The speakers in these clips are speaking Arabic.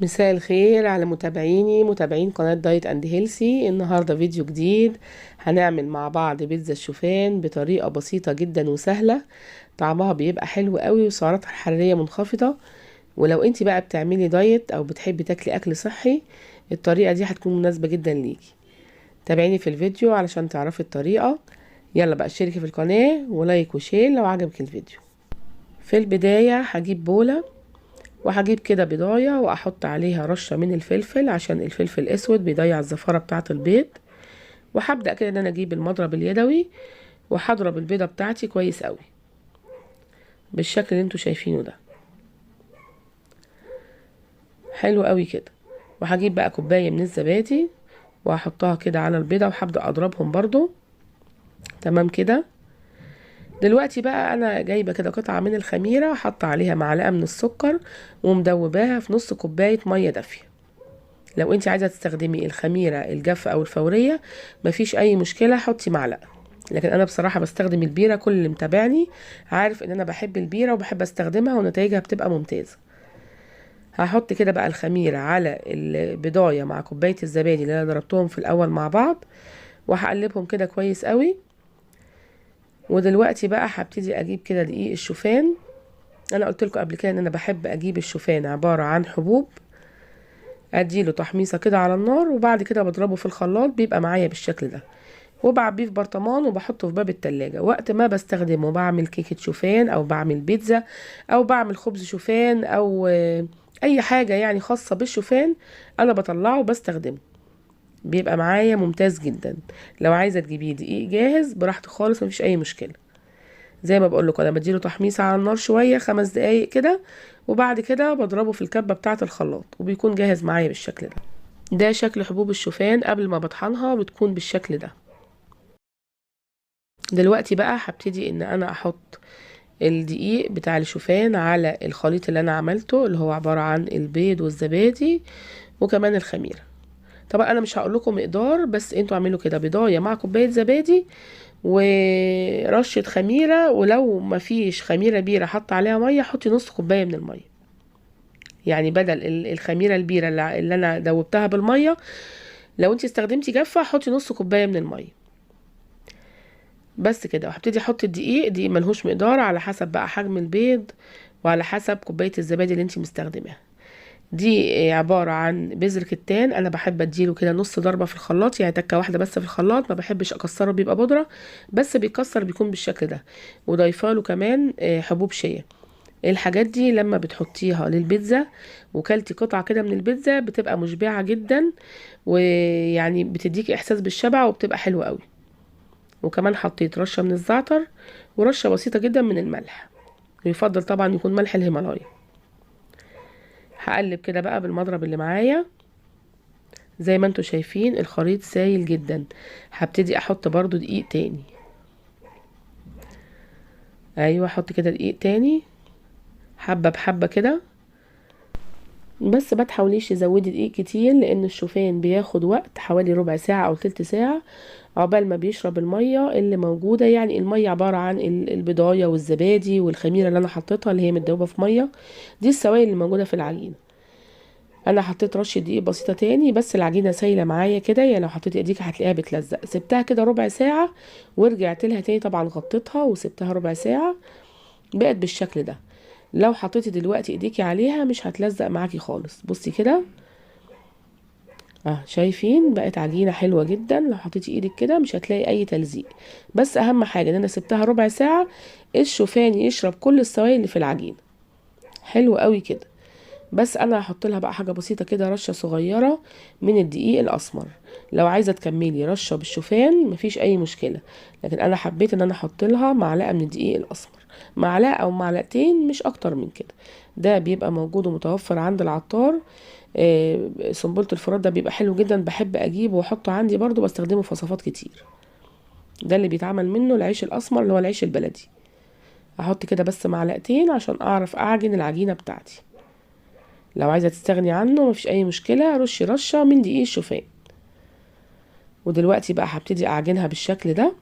مساء الخير على متابعين قناة دايت اند هيلسي. النهاردة فيديو جديد، هنعمل مع بعض بيتزا الشوفان بطريقة بسيطة جدا وسهلة. طعمها بيبقى حلو قوي وسعراتها الحرارية منخفضة. ولو انت بقى بتعملي دايت او بتحبي تاكلي اكل صحي، الطريقة دي هتكون مناسبة جدا ليكي. تابعيني في الفيديو علشان تعرفي الطريقة. يلا بقى اشتركي في القناة ولايك وشير لو عجبك الفيديو. في البداية هجيب بولة وهجيب كده بيضايه واحط عليها رشه من الفلفل عشان الفلفل الاسود بيضيع الزفاره بتاعه البيض. وهبدا كده ان انا اجيب المضرب اليدوي وهضرب البيضه بتاعتي كويس قوي بالشكل اللي انتوا شايفينه ده. حلو قوي كده. وهجيب بقى كوبايه من الزبادي وهحطها كده على البيضه وهبدا اضربهم برضو. تمام كده. دلوقتي بقى انا جايبه كده قطعه من الخميره حاطه عليها معلقه من السكر ومدوباها في نص كوبايه ميه دافيه. لو انت عايزه تستخدمي الخميره الجافه او الفوريه مفيش اي مشكله، حطي معلقه. لكن انا بصراحه بستخدم البيره، كل اللي متابعني عارف ان انا بحب البيره وبحب استخدمها ونتائجها بتبقى ممتازه. هحط كده بقى الخميره على البضايه مع كوبايه الزبادي اللي انا ضربتهم في الاول مع بعض وهقلبهم كده كويس قوي. ودلوقتي بقى هبتدي اجيب كده دقيق الشوفان. انا قلت لكم قبل كده ان انا بحب اجيب الشوفان عباره عن حبوب، اديله تحميصه كده على النار وبعد كده بضربه في الخلاط بيبقى معايا بالشكل ده. وبعبيه في برطمان وبحطه في باب التلاجة وقت ما بستخدمه، بعمل كيكة شوفان او بعمل بيتزا او بعمل خبز شوفان او اي حاجة يعني خاصة بالشوفان، انا بطلعه وبستخدمه بيبقى معايا ممتاز جدا. لو عايزة تجيبيه دقيق جاهز براحتك خالص مفيش اي مشكلة. زي ما بقول لكم انا بديله تحميصه على النار شويه 5 دقايق كده وبعد كده بضربه في الكبه بتاعه الخلاط وبيكون جاهز معايا بالشكل ده. ده شكل حبوب الشوفان قبل ما بطحنها بتكون بالشكل ده. دلوقتي بقى هبتدي ان انا احط الدقيق بتاع الشوفان على الخليط اللي انا عملته اللي هو عباره عن البيض والزبادي وكمان الخميره. طبعا انا مش هقول لكم مقدار، بس انتوا اعملوا كده بيضايه مع كوبايه زبادي ورشه خميره، ولو ما فيش خميره بيره حط عليها ميه حطي نص كوبايه من الميه. يعني بدل الخميره البيره اللي انا دوبتها بالميه، لو انت استخدمتي جافه حطي نص كوبايه من الميه بس كده. وهبتدي احط الدقيق دي ملهوش مقدار، على حسب بقى حجم البيض وعلى حسب كوبايه الزبادي اللي انت مستخدماها. دي عبارة عن بذر كتان، انا بحب اديله كده نص ضربة في الخلاط، يعني تكة واحدة بس في الخلاط، ما بحبش اكسره بيبقى بودرة، بس بيكسر بيكون بالشكل ده. وضيفاله كمان حبوب شيا. الحاجات دي لما بتحطيها للبيتزا وكلتي قطعة كده من البيتزا بتبقى مشبعة جدا، ويعني بتديكي احساس بالشبع وبتبقى حلوة قوي. وكمان حطيت رشة من الزعتر ورشة بسيطة جدا من الملح، ويفضل طبعا يكون ملح الهيمالايا. هقلب كده بقى بالمضرب اللي معايا. زي ما انتوا شايفين الخليط سايل جدا. هبتدي احط برضو دقيق تاني. ايوه احط كده دقيق تاني حبة بحبة كده، بس ما تحاوليش تزودي دقيق كتير لان الشوفان بياخد وقت حوالي ربع ساعة او تلت ساعة عقبال ما بيشرب المية اللي موجودة. يعني المية عبارة عن البضاية والزبادي والخميرة اللي انا حطيتها اللي هي متدوبة في مية، دي السوائل اللي موجودة في العجينة. انا حطيت رشه دقيق بسيطه تاني بس العجينه سايله معايا كده، يعني لو حطيتي ايديك هتلاقيها بتلزق. سبتها كده ربع ساعه ورجعت لها تاني، طبعا غطيتها وسبتها ربع ساعه بقت بالشكل ده. لو حطيتي دلوقتي ايديكي عليها مش هتلزق معاكي خالص. بصي كده شايفين بقت عجينه حلوه جدا. لو حطيتي ايدك كده مش هتلاقي اي تلزيق، بس اهم حاجه ان انا سبتها ربع ساعه الشوفان يشرب كل السوائل اللي في العجينه. حلو قوي كده. بس انا هحط لها بقى حاجه بسيطه كده رشه صغيره من الدقيق الاسمر. لو عايزه تكملي رشه بالشوفان مفيش اي مشكله، لكن انا حبيت ان انا احط لها معلقه من الدقيق الاسمر، معلقه او معلقتين مش اكتر من كده. ده بيبقى موجود ومتوفر عند العطار. سنبله الفرات ده بيبقى حلو جدا، بحب اجيبه واحطه عندي برضو، بستخدمه في وصفات كتير. ده اللي بيتعمل منه العيش الاسمر اللي هو العيش البلدي. احط كده بس معلقتين عشان اعرف اعجن العجينه بتاعتي. لو عايزة تستغني عنه مفيش اي مشكلة، رشي رشة من دقيق الشوفان. ودلوقتي بقى هبتدي اعجنها بالشكل ده،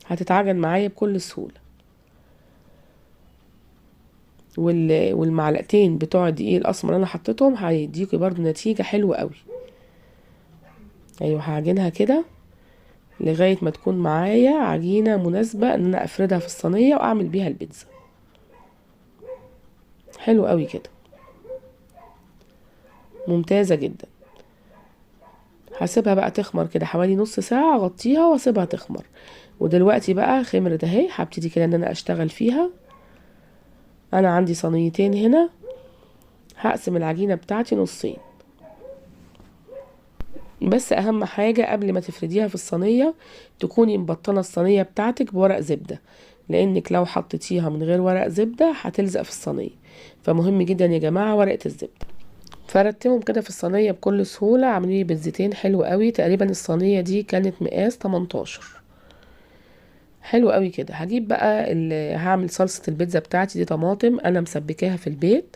هتتعجن معايا بكل سهولة. والمعلقتين بتوع الدقيق الاسمر اللي انا حطيتهم هيديكي برضو نتيجة حلوة قوي. ايوه هعجنها كده لغاية ما تكون معايا عجينة مناسبة ان انا افردها في الصينية واعمل بيها البيتزا. حلو قوي كده، ممتازة جدا. هسيبها بقى تخمر كده حوالي نص ساعة، اغطيها واسيبها تخمر. ودلوقتي بقى خمرت اهي، هبتدي كده ان انا اشتغل فيها. انا عندي صينيتين هنا، هقسم العجينة بتاعتي نصين. بس اهم حاجة قبل ما تفرديها في الصينية تكوني مبطنة الصينية بتاعتك بورق زبدة، لانك لو حطيتيها من غير ورق زبدة هتلزق في الصينية. فمهم جدا يا جماعة ورقة الزبدة. فردتهم كده في الصينية بكل سهولة. عاملين لي بيتزتين حلو قوي. تقريبا الصينية دي كانت مقاس 18. حلو قوي كده. هجيب بقى هعمل صلصة البيتزا بتاعتي دي. طماطم انا مسبكاها في البيت،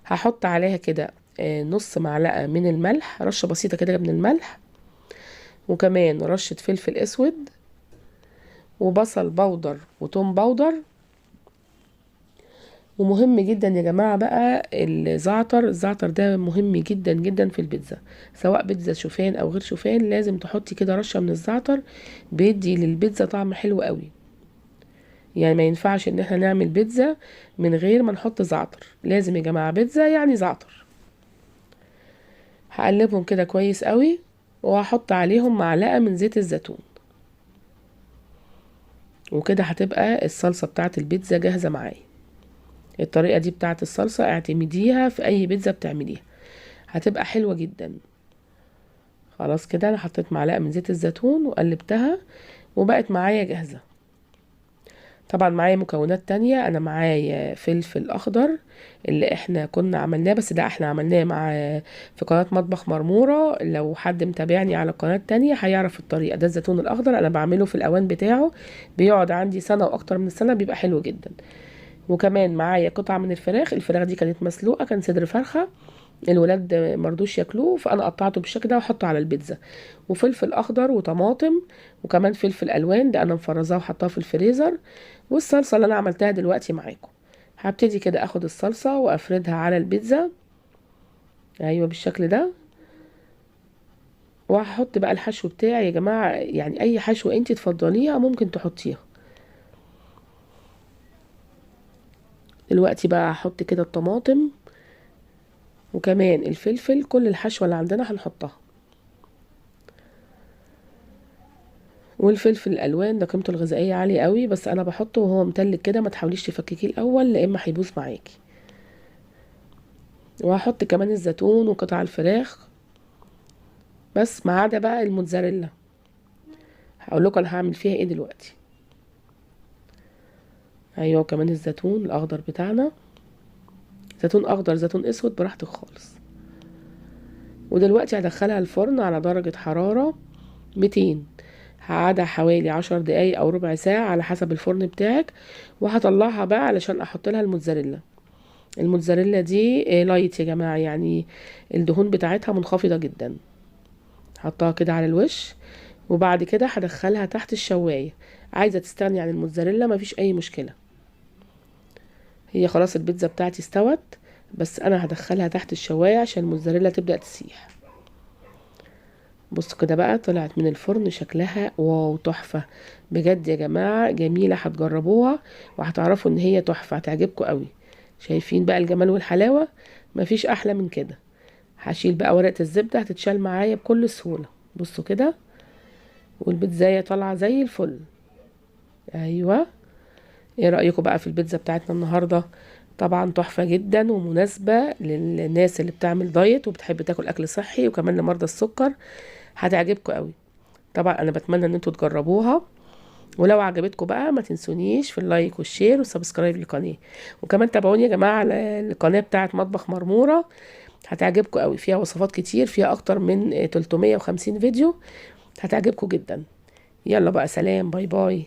هحط عليها كده نص معلقة من الملح، رشة بسيطة كده من الملح، وكمان رشة فلفل اسود، وبصل بودر وتوم بودر. ومهم جدا يا جماعة بقى الزعتر ده مهم جدا جدا في البيتزا، سواء بيتزا شوفان او غير شوفان لازم تحطي كده رشة من الزعتر، بيدي للبيتزا طعم حلو قوي. يعني ما ينفعش ان احنا نعمل بيتزا من غير ما نحط زعتر، لازم يا جماعة بيتزا يعني زعتر. هقلبهم كده كويس قوي، وهحط عليهم معلقة من زيت الزيتون، وكده هتبقى الصلصة بتاعت البيتزا جاهزة معايا. الطريقة دي بتاعت الصلصة اعتمديها في اي بيتزا بتعمليها، هتبقى حلوة جدا. خلاص كده انا حطيت معلقة من زيت الزيتون وقلبتها وبقت معايا جاهزة. طبعا معايا مكونات تانية. انا معايا فلفل اخضر اللي احنا كنا عملناه، بس ده احنا عملناه في قناة مطبخ مرمورة. لو حد متابعني على قناة تانية هيعرف الطريقة. ده الزيتون الاخضر انا بعمله في الاوان بتاعه، بيقعد عندي سنة واكتر من سنة، بيبقى حلو جدا. وكمان معايا قطعة من الفراخ دي كانت مسلوقة، كان صدر فرخة، الولاد مرضوش ياكلوه فانا قطعته بالشكل ده واحطه على البيتزا. وفلفل اخضر وطماطم، وكمان فلفل الوان ده انا مفرزاه وحطاه في الفريزر. والصلصه اللي انا عملتها دلوقتي معاكم. هبتدي كده اخد الصلصه وافردها على البيتزا، ايوه بالشكل ده. وهحط بقى الحشو بتاعي يا جماعه، يعني اي حشو انت تفضليها ممكن تحطيها. دلوقتي بقى هحط كده الطماطم وكمان الفلفل، كل الحشوه اللي عندنا هنحطها. والفلفل الالوان ده قيمته الغذائيه عاليه قوي، بس انا بحطه وهو متلج كده، ما تحاوليش تفككيه الاول لا اما هيبوظ معاكي. وهحط كمان الزيتون وقطع الفراخ، بس ما عدا بقى الموتزاريلا. هقول لكم انا هعمل فيها ايه دلوقتي. ايوه كمان الزيتون الاخضر بتاعنا، زيتون اخضر زيتون اسود براحتك خالص. ودلوقتي هدخلها الفرن على درجه حراره 200، هقعدها حوالي 10 دقايق او ربع ساعه على حسب الفرن بتاعك. وهطلعها بقى علشان احط لها الموتزاريلا. الموتزاريلا دي لايت يا جماعه، يعني الدهون بتاعتها منخفضه جدا. حطها كده على الوش، وبعد كده هدخلها تحت الشوايه. عايزه تستغني عن الموتزاريلا مفيش اي مشكله. هي خلاص البيتزا بتاعتي استوت، بس انا هدخلها تحت الشوايه عشان الموتزاريلا تبدا تسيح. بصوا كده بقى طلعت من الفرن شكلها واو تحفه بجد يا جماعه، جميله. هتجربوها وهتعرفوا ان هي تحفه، هتعجبكم قوي. شايفين بقى الجمال والحلاوه؟ مفيش احلى من كده. هشيل بقى ورقه الزبده، هتتشال معايا بكل سهوله. بصوا كده، والبيتزايه طالعه زي الفل. ايوه، ايه رايكم بقى في البيتزا بتاعتنا النهارده؟ طبعا تحفه جدا ومناسبه للناس اللي بتعمل دايت وبتحب تاكل اكل صحي، وكمان لمرضى السكر. هتعجبكم قوي. طبعا انا بتمنى ان انتوا تجربوها، ولو عجبتكم بقى ما تنسونيش في اللايك والشير والسبسكرايب للقناه. وكمان تابعوني يا جماعه على القناه بتاعه مطبخ مرموره، هتعجبكم قوي. فيها وصفات كتير، فيها اكتر من 350 فيديو، هتعجبكم جدا. يلا بقى سلام، باي باي.